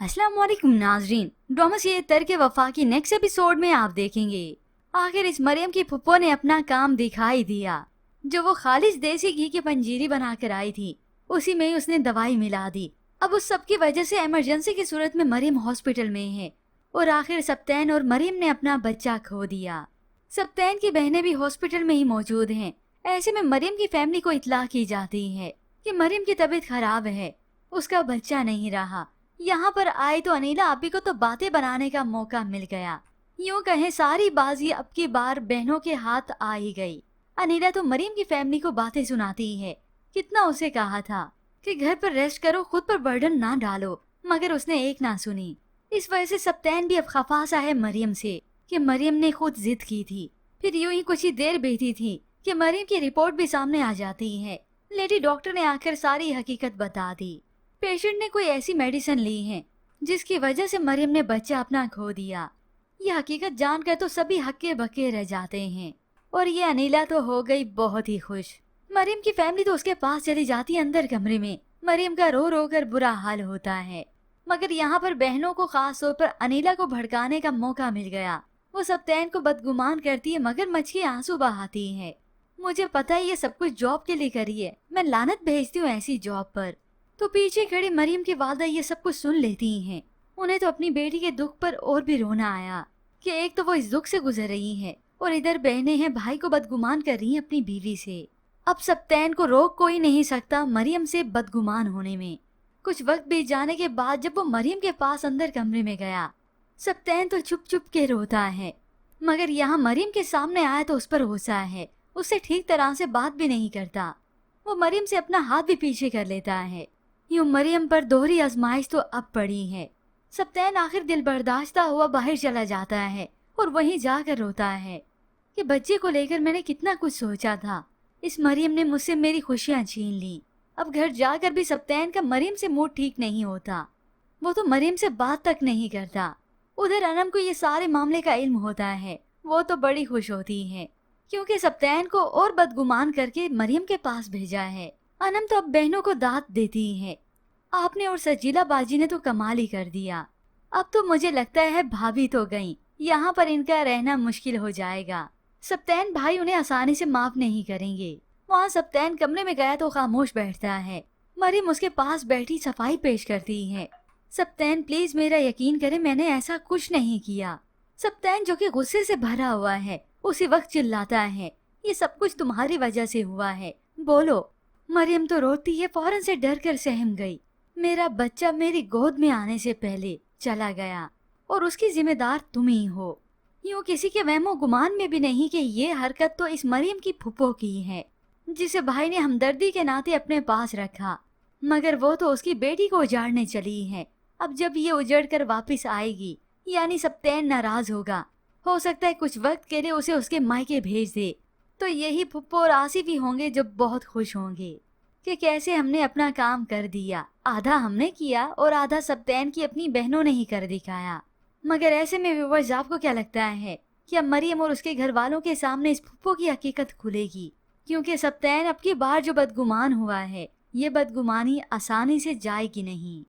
अस्सलाम वालेकुम नाजरीन, ड्रामा से तर्क वफा की नेक्स्ट एपिसोड में आप देखेंगे आखिर इस मरियम की फुप्पो ने अपना काम दिखाई दिया। जो वो खालिश देसी घी की पंजीरी बनाकर आई थी उसी में ही उसने दवाई मिला दी। अब उस सब की वजह से इमरजेंसी की सूरत में मरियम हॉस्पिटल में है और आखिर सप्तैन और मरियम ने अपना बच्चा खो दिया। सप्तैन की बहनें भी हॉस्पिटल में ही मौजूद हैं। ऐसे में मरियम की फैमिली को इत्तला की जाती है कि मरियम की तबीयत खराब है, उसका बच्चा नहीं रहा। यहाँ पर आए तो अनीला आपी को तो बातें बनाने का मौका मिल गया। यूं कहें सारी बाजी अब की बार बहनों के हाथ आ ही गई। अनीला तो मरियम की फैमिली को बातें सुनाती है। कितना उसे कहा था कि घर पर रेस्ट करो, खुद पर बर्डन ना डालो, मगर उसने एक ना सुनी। इस वजह से सप्तैन भी अब खफा सा है मरियम से कि मरियम ने खुद जिद की थी। फिर यूं ही कुछ ही देर बीती थी कि मरियम की रिपोर्ट भी सामने आ जाती है। लेडी डॉक्टर ने आकर सारी हकीकत बता दी। पेशेंट ने कोई ऐसी मेडिसिन ली है जिसकी वजह से मरियम ने बच्चा अपना खो दिया। ये हकीकत जानकर तो सभी हक्के बक्के रह जाते हैं और ये अनीला तो हो गई बहुत ही खुश। मरियम की फैमिली तो उसके पास चली जाती है अंदर कमरे में। मरियम का रो रो कर बुरा हाल होता है, मगर यहाँ पर बहनों को खास तौर पर अनीला को भड़काने का मौका मिल गया। वो सप्तैन को बदगुमान करती है मगर मछली आंसू बहाती है। मुझे पता है ये सब कुछ जॉब के लिए करी है, मैं लानत भेजती हूँ ऐसी जॉब पर। तो पीछे खड़ी मरियम की वालदा ये सब कुछ सुन लेती हैं। उन्हें तो अपनी बेटी के दुख पर और भी रोना आया कि एक तो वो इस दुख से गुजर रही है और इधर बहनें हैं भाई को बदगुमान कर रही हैं अपनी बीवी से। अब सप्तैन को रोक कोई नहीं सकता मरियम से बदगुमान होने में। कुछ वक्त बीत जाने के बाद जब वो मरियम के पास अंदर कमरे में गया, सप्तैन तो चुप चुप के रोता है, मगर यहाँ मरियम के सामने आया तो उस पर गुस्सा है। उससे ठीक तरह से बात भी नहीं करता। वो मरियम से अपना हाथ भी पीछे कर लेता है। यूं मरियम पर दोहरी आजमाइश तो अब पड़ी है। सप्तैन आखिर दिल बर्दाश्ता हुआ बाहर चला जाता है और वहीं जाकर रोता है कि बच्चे को लेकर मैंने कितना कुछ सोचा था, इस मरियम ने मुझसे मेरी खुशियां छीन ली। अब घर जाकर भी सप्तैन का मरियम से मूड ठीक नहीं होता। वो तो मरियम से बात तक नहीं करता। उधर अनम को ये सारे मामले का इल्म होता है। वो तो बड़ी खुश होती है क्योंकि सप्तैन को और बदगुमान करके मरियम के पास भेजा है। अनम तो अब बहनों को दाद देती है। आपने और सजीला बाजी ने तो कमाल ही कर दिया। अब तो मुझे लगता है भाभी तो गई, यहाँ पर इनका रहना मुश्किल हो जाएगा। सप्तैन भाई उन्हें आसानी से माफ नहीं करेंगे। वहाँ सप्तैन कमरे में गया तो खामोश बैठता है। मरियम उसके पास बैठी सफाई पेश करती है। सप्तैन प्लीज मेरा यकीन करें, मैंने ऐसा कुछ नहीं किया। सप्तैन जो कि गुस्से से भरा हुआ है उसी वक्त चिल्लाता है, ये सब कुछ तुम्हारी वजह से हुआ है, बोलो। मरियम तो रोती है, फौरन से डर कर सहम गई। मेरा बच्चा मेरी गोद में आने से पहले चला गया और उसकी जिम्मेदार तुम ही हो। यूं किसी के वहमो गुमान में भी नहीं कि ये हरकत तो इस मरियम की फुप्पो की है जिसे भाई ने हमदर्दी के नाते अपने पास रखा, मगर वो तो उसकी बेटी को उजाड़ने चली है। अब जब ये उजड़ कर वापिस आएगी यानी सप्तैन नाराज होगा। हो सकता है कुछ वक्त के लिए उसे उसके मायके भेज दे, तो यही फुप्पो और आसिफ ही होंगे जो बहुत खुश होंगे कि कैसे हमने अपना काम कर दिया। आधा हमने किया और आधा सप्तैन की अपनी बहनों ने ही कर दिखाया। मगर ऐसे में व्यूअर्स आपको क्या लगता है कि अब मरियम और उसके घर वालों के सामने इस फुप्पो की हकीकत खुलेगी? क्योंकि सप्तैन अब की बार जो बदगुमान हुआ है, ये बदगुमानी आसानी से जाएगी नहीं।